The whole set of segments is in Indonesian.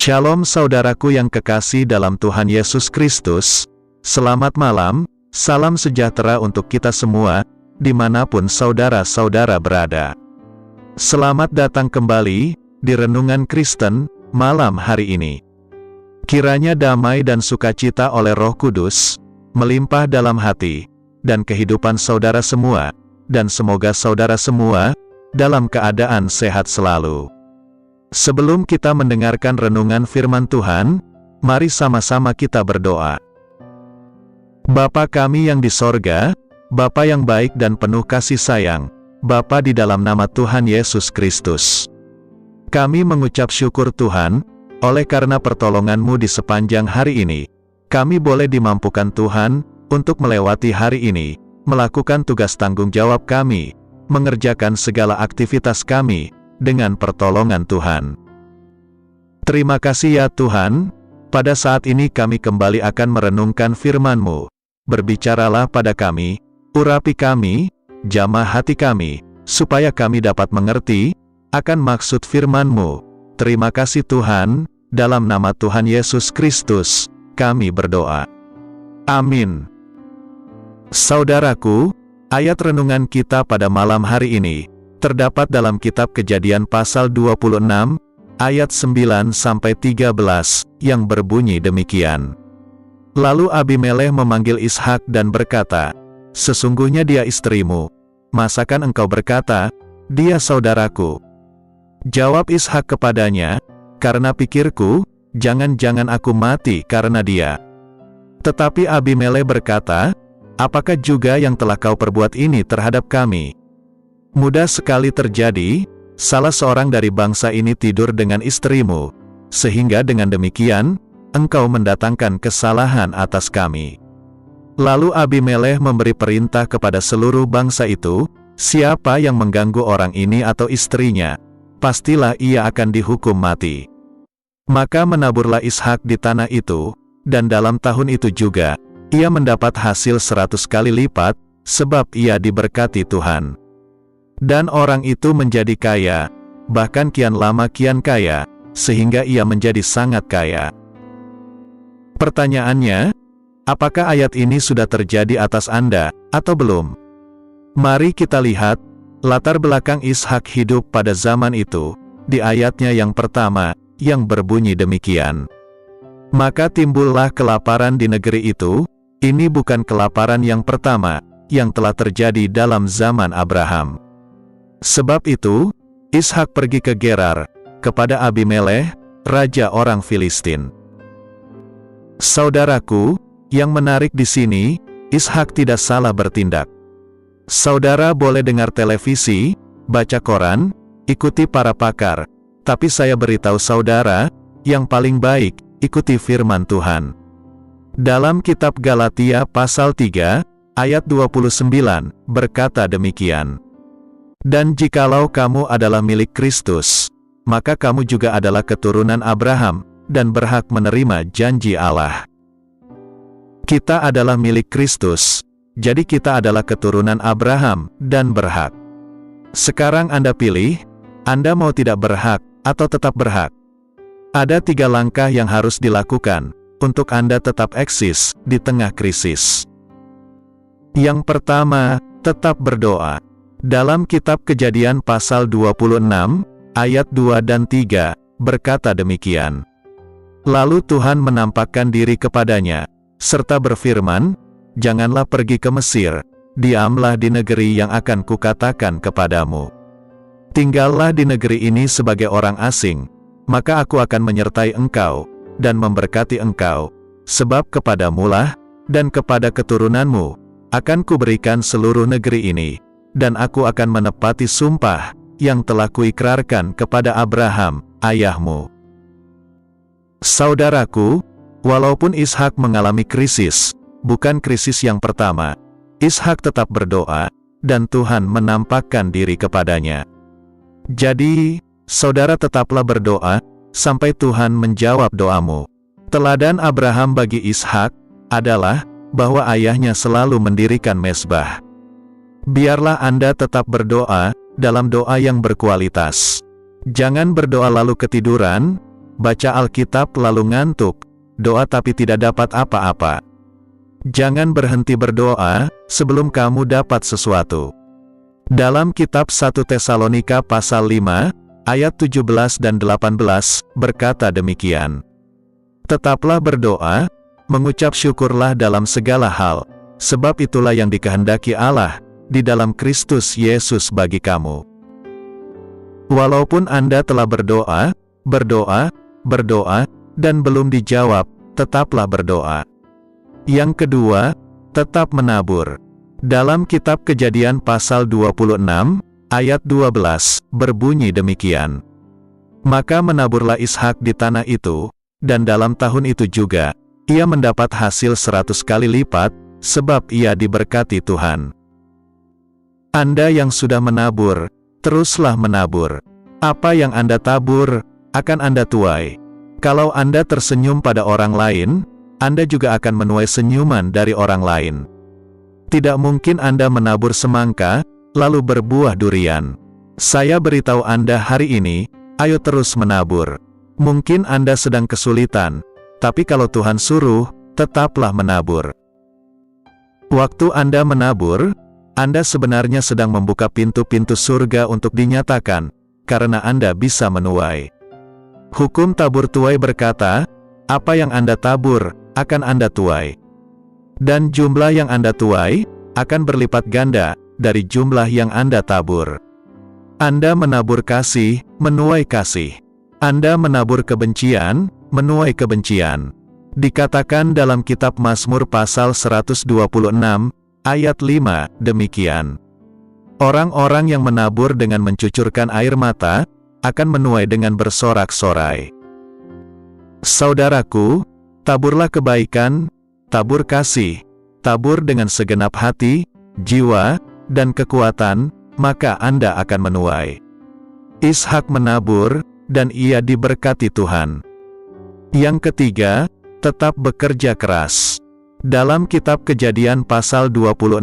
Shalom saudaraku yang kekasih dalam Tuhan Yesus Kristus. Selamat malam, salam sejahtera untuk kita semua, dimanapun saudara-saudara berada. Selamat datang kembali di Renungan Kristen malam hari ini. Kiranya damai dan sukacita oleh Roh Kudus melimpah dalam hati dan kehidupan saudara semua, dan semoga saudara semua dalam keadaan sehat selalu. Sebelum kita mendengarkan renungan firman Tuhan, mari sama-sama kita berdoa. Bapa kami yang di sorga, Bapa yang baik dan penuh kasih sayang, Bapa di dalam nama Tuhan Yesus Kristus. Kami mengucap syukur Tuhan, oleh karena pertolongan-Mu di sepanjang hari ini, kami boleh dimampukan Tuhan, untuk melewati hari ini, melakukan tugas tanggung jawab kami, mengerjakan segala aktivitas kami, dengan pertolongan Tuhan. Terima kasih ya Tuhan, pada saat ini kami kembali akan merenungkan firman-Mu. Berbicaralah pada kami, urapi kami, jamah hati kami, supaya kami dapat mengerti akan maksud firman-Mu. Terima kasih Tuhan, dalam nama Tuhan Yesus Kristus, kami berdoa. Amin. Saudaraku, ayat renungan kita pada malam hari ini terdapat dalam kitab Kejadian pasal 26, ayat 9-13, yang berbunyi demikian. Lalu Abimelekh memanggil Ishak dan berkata, "Sesungguhnya dia istrimu. Masakan engkau berkata, dia saudaraku?" Jawab Ishak kepadanya, "Karena pikirku, jangan-jangan aku mati karena dia." Tetapi Abimelekh berkata, "Apakah juga yang telah kau perbuat ini terhadap kami? Mudah sekali terjadi, salah seorang dari bangsa ini tidur dengan istrimu, sehingga dengan demikian, engkau mendatangkan kesalahan atas kami." Lalu Abimelekh memberi perintah kepada seluruh bangsa itu, "Siapa yang mengganggu orang ini atau istrinya, pastilah ia akan dihukum mati." Maka menaburlah Ishak di tanah itu, dan dalam tahun itu juga, ia mendapat hasil 100 kali lipat, sebab ia diberkati Tuhan. Dan orang itu menjadi kaya, bahkan kian lama kian kaya, sehingga ia menjadi sangat kaya. Pertanyaannya, apakah ayat ini sudah terjadi atas Anda, atau belum? Mari kita lihat, latar belakang Ishak hidup pada zaman itu, di ayatnya yang pertama, yang berbunyi demikian. Maka timbullah kelaparan di negeri itu. Ini bukan kelaparan yang pertama, yang telah terjadi dalam zaman Abraham. Sebab itu, Ishak pergi ke Gerar, kepada Abimelekh, raja orang Filistin. Saudaraku, yang menarik di sini, Ishak tidak salah bertindak. Saudara boleh dengar televisi, baca koran, ikuti para pakar, tapi saya beritahu saudara, yang paling baik, ikuti firman Tuhan. Dalam kitab Galatia pasal 3, ayat 29, berkata demikian. "Dan jikalau kamu adalah milik Kristus, maka kamu juga adalah keturunan Abraham, dan berhak menerima janji Allah." Kita adalah milik Kristus, jadi kita adalah keturunan Abraham, dan berhak. Sekarang Anda pilih, Anda mau tidak berhak, atau tetap berhak. Ada 3 langkah yang harus dilakukan, untuk Anda tetap eksis di tengah krisis. Yang pertama, tetap berdoa. Dalam kitab Kejadian pasal 26, ayat 2 dan 3, berkata demikian. Lalu Tuhan menampakkan diri kepadanya, serta berfirman, "Janganlah pergi ke Mesir, diamlah di negeri yang akan kukatakan kepadamu. Tinggallah di negeri ini sebagai orang asing, maka aku akan menyertai engkau, dan memberkati engkau, sebab kepadamulah, dan kepada keturunanmu, akan kuberikan seluruh negeri ini, dan aku akan menepati sumpah, yang telah kuikrarkan kepada Abraham, ayahmu." Saudaraku, walaupun Ishak mengalami krisis, bukan krisis yang pertama, Ishak tetap berdoa, dan Tuhan menampakkan diri kepadanya. Jadi, saudara tetaplah berdoa, sampai Tuhan menjawab doamu. Teladan Abraham bagi Ishak adalah bahwa ayahnya selalu mendirikan mezbah. Biarlah Anda tetap berdoa dalam doa yang berkualitas. Jangan berdoa lalu ketiduran, baca Alkitab lalu ngantuk, doa tapi tidak dapat apa-apa. Jangan berhenti berdoa, sebelum kamu dapat sesuatu. Dalam kitab 1 Tesalonika pasal 5, ayat 17 dan 18, berkata demikian. Tetaplah berdoa, mengucap syukurlah dalam segala hal, sebab itulah yang dikehendaki Allah, di dalam Kristus Yesus bagi kamu. Walaupun Anda telah berdoa, dan belum dijawab, tetaplah berdoa. Yang kedua, tetap menabur. Dalam kitab Kejadian pasal 26, ayat 12, berbunyi demikian. Maka menaburlah Ishak di tanah itu, dan dalam tahun itu juga, ia mendapat hasil 100 kali lipat, sebab ia diberkati Tuhan. Anda yang sudah menabur, teruslah menabur. Apa yang Anda tabur, akan Anda tuai. Kalau Anda tersenyum pada orang lain, Anda juga akan menuai senyuman dari orang lain. Tidak mungkin Anda menabur semangka, lalu berbuah durian. Saya beritahu Anda hari ini, ayo terus menabur. Mungkin Anda sedang kesulitan, tapi kalau Tuhan suruh, tetaplah menabur. Waktu Anda menabur, Anda sebenarnya sedang membuka pintu-pintu surga untuk dinyatakan, karena Anda bisa menuai. Hukum tabur tuai berkata, apa yang Anda tabur, akan Anda tuai. Dan jumlah yang Anda tuai, akan berlipat ganda, dari jumlah yang Anda tabur. Anda menabur kasih, menuai kasih. Anda menabur kebencian, menuai kebencian. Dikatakan dalam kitab Mazmur pasal 126, ayat 5, demikian. Orang-orang yang menabur dengan mencucurkan air mata, akan menuai dengan bersorak-sorai. Saudaraku, taburlah kebaikan, tabur kasih, tabur dengan segenap hati, jiwa, dan kekuatan, maka Anda akan menuai. Ishak menabur, dan ia diberkati Tuhan. Yang ketiga, tetap bekerja keras. Dalam kitab Kejadian pasal 26,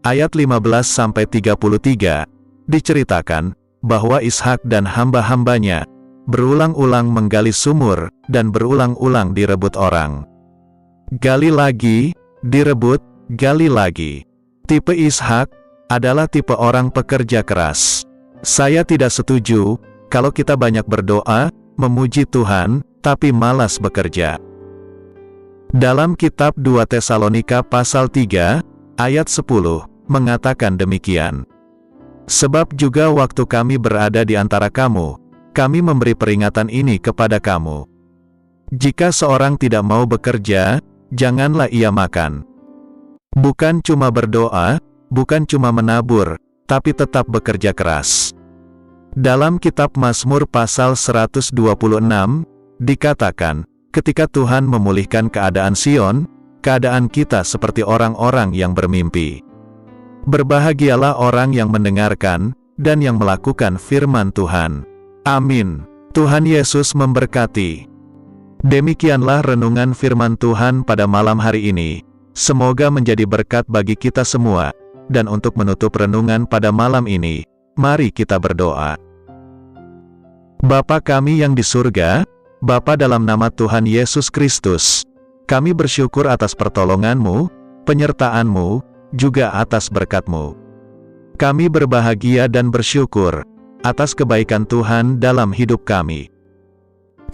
ayat 15-33, diceritakan, bahwa Ishak dan hamba-hambanya, berulang-ulang menggali sumur, dan berulang-ulang direbut orang. Gali lagi, direbut, gali lagi. Tipe Ishak, adalah tipe orang pekerja keras. Saya tidak setuju, kalau kita banyak berdoa, memuji Tuhan, tapi malas bekerja. Dalam kitab 2 Tesalonika pasal 3, ayat 10, mengatakan demikian. Sebab juga waktu kami berada di antara kamu, kami memberi peringatan ini kepada kamu. Jika seorang tidak mau bekerja, janganlah ia makan. Bukan cuma berdoa, bukan cuma menabur, tapi tetap bekerja keras. Dalam kitab Mazmur pasal 126, dikatakan, ketika Tuhan memulihkan keadaan Sion, keadaan kita seperti orang-orang yang bermimpi. Berbahagialah orang yang mendengarkan, dan yang melakukan firman Tuhan. Amin. Tuhan Yesus memberkati. Demikianlah renungan firman Tuhan pada malam hari ini. Semoga menjadi berkat bagi kita semua. Dan untuk menutup renungan pada malam ini, mari kita berdoa. Bapa kami yang di surga, Bapa dalam nama Tuhan Yesus Kristus, kami bersyukur atas pertolongan-Mu, penyertaan-Mu, juga atas berkat-Mu. Kami berbahagia dan bersyukur atas kebaikan Tuhan dalam hidup kami.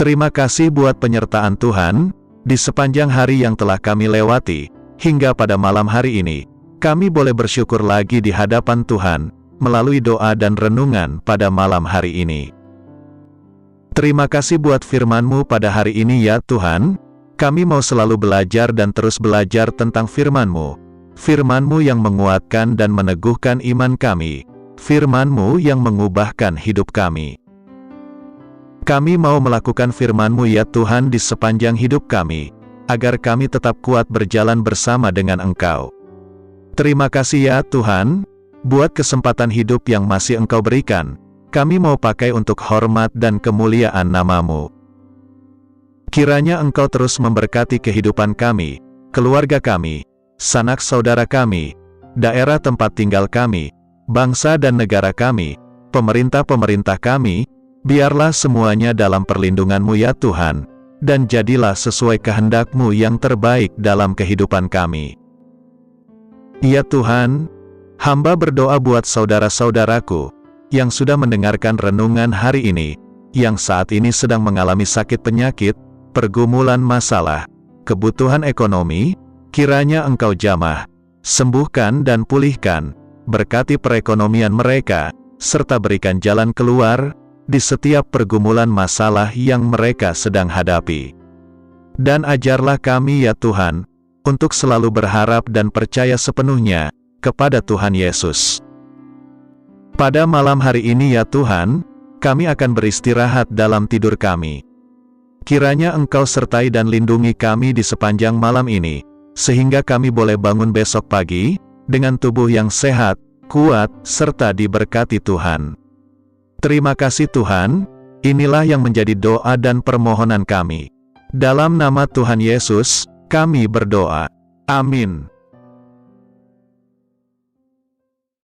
Terima kasih buat penyertaan Tuhan di sepanjang hari yang telah kami lewati, hingga pada malam hari ini. Kami boleh bersyukur lagi di hadapan Tuhan, melalui doa dan renungan pada malam hari ini. Terima kasih buat firman-Mu pada hari ini ya Tuhan. Kami mau selalu belajar dan terus belajar tentang firman-Mu. Firman-Mu yang menguatkan dan meneguhkan iman kami. Firman-Mu yang mengubahkan hidup kami. Kami mau melakukan firman-Mu ya Tuhan di sepanjang hidup kami, agar kami tetap kuat berjalan bersama dengan Engkau. Terima kasih ya Tuhan, buat kesempatan hidup yang masih Engkau berikan. Kami mau pakai untuk hormat dan kemuliaan nama-Mu. Kiranya Engkau terus memberkati kehidupan kami, keluarga kami, sanak saudara kami, daerah tempat tinggal kami, bangsa dan negara kami, pemerintah-pemerintah kami, Biarlah semuanya dalam perlindungan-Mu ya Tuhan, dan jadilah sesuai kehendak-Mu yang terbaik dalam kehidupan kami. Ya Tuhan, hamba berdoa buat saudara-saudaraku yang sudah mendengarkan renungan hari ini, yang saat ini sedang mengalami sakit penyakit, pergumulan masalah, kebutuhan ekonomi. Kiranya Engkau jamah, sembuhkan dan pulihkan, berkati perekonomian mereka, serta berikan jalan keluar di setiap pergumulan masalah yang mereka sedang hadapi. Dan ajarlah kami ya Tuhan, untuk selalu berharap dan percaya sepenuhnya kepada Tuhan Yesus. Pada malam hari ini ya Tuhan, kami akan beristirahat dalam tidur kami. Kiranya Engkau sertai dan lindungi kami di sepanjang malam ini, sehingga kami boleh bangun besok pagi, dengan tubuh yang sehat, kuat, serta diberkati Tuhan. Terima kasih Tuhan, inilah yang menjadi doa dan permohonan kami. Dalam nama Tuhan Yesus, kami berdoa. Amin.